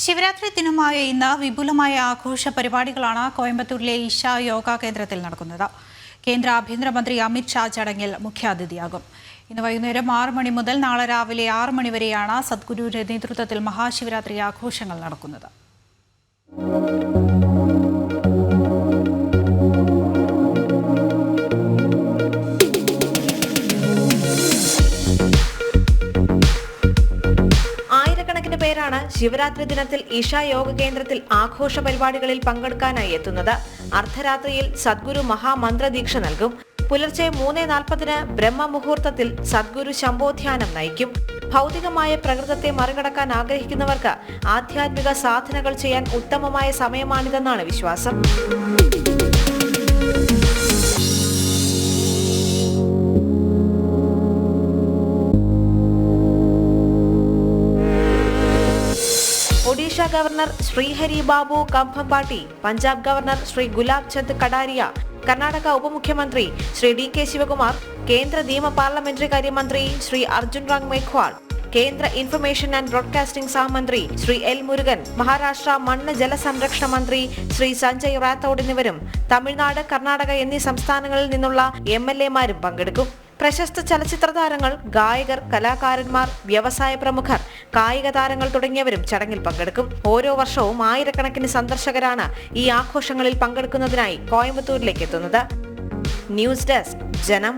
ശിവരാത്രി ദിനമായ ഇന്ന് വിപുലമായ ആഘോഷ പരിപാടികളാണ് കോയമ്പത്തൂരിലെ ഈശ യോഗ കേന്ദ്രത്തിൽ നടക്കുന്നത്. കേന്ദ്ര ആഭ്യന്തരമന്ത്രി അമിത് ഷാ ചടങ്ങിൽ മുഖ്യാതിഥിയാകും. ഇന്ന് വൈകുന്നേരം 6 മണി മുതൽ നാളെ രാവിലെ 6 മണി വരെയാണ് സദ്ഗുരുവിന്റെ നേതൃത്വത്തിൽ മഹാശിവരാത്രി ആഘോഷങ്ങൾ നടക്കുന്നത്. ആയിരക്കണക്കിന് പേരാണ് ശിവരാത്രി ദിനത്തിൽ ഈശ യോഗ കേന്ദ്രത്തിൽ ആഘോഷ പരിപാടികളിൽ പങ്കെടുക്കാനായി എത്തുന്നത്. അർദ്ധരാത്രിയിൽ സദ്ഗുരു മഹാമന്ത്രദീക്ഷ നൽകും. പുലർച്ചെ 3:40 ബ്രഹ്മമുഹൂർത്തത്തിൽ സദ്ഗുരു ശംഭോധ്യാനം നയിക്കും. ഭൗതികമായ പ്രകൃതത്തെ മറികടക്കാൻ ആഗ്രഹിക്കുന്നവർക്ക് ആധ്യാത്മിക സാധനകൾ ചെയ്യാൻ ഉത്തമമായ സമയമാണിതെന്നാണ് വിശ്വാസം. ഒഡീഷ ഗവർണർ ശ്രീഹരി ബാബു കംഭംപാട്ടി, പഞ്ചാബ് ഗവർണർ ശ്രീ ഗുലാബ് ചന്ദ് കടാരിയ, കർണാടക ഉപമുഖ്യമന്ത്രി ശ്രീ DK ശിവകുമാർ, കേന്ദ്ര നിയമ പാർലമെന്ററി കാര്യമന്ത്രി ശ്രീ അർജുൻ റാം മേഘ്വാൾ, കേന്ദ്ര ഇൻഫർമേഷൻ ആൻഡ് ബ്രോഡ്കാസ്റ്റിംഗ് സഹമന്ത്രി ശ്രീ L മുരുകൻ, മഹാരാഷ്ട്ര മണ്ണ് ജലസംരക്ഷണ മന്ത്രി ശ്രീ സഞ്ജയ് റാത്തോഡ് എന്നിവരും തമിഴ്നാട്, കർണാടക എന്നീ സംസ്ഥാനങ്ങളിൽ നിന്നുള്ള MLA-മാരും പങ്കെടുക്കും. പ്രശസ്ത ചലച്ചിത്ര താരങ്ങൾ, ഗായകർ, കലാകാരന്മാർ, വ്യവസായ പ്രമുഖർ, കായിക താരങ്ങൾ തുടങ്ങിയവരും ചടങ്ങിൽ പങ്കെടുക്കും. ഓരോ വർഷവും ആയിരക്കണക്കിന് സന്ദർശകരാണ് ഈ ആഘോഷങ്ങളിൽ പങ്കെടുക്കുന്നതിനായി കോയമ്പത്തൂരിലേക്ക് എത്തുന്നത്. ന്യൂസ് ഡെസ്ക്, ജനം.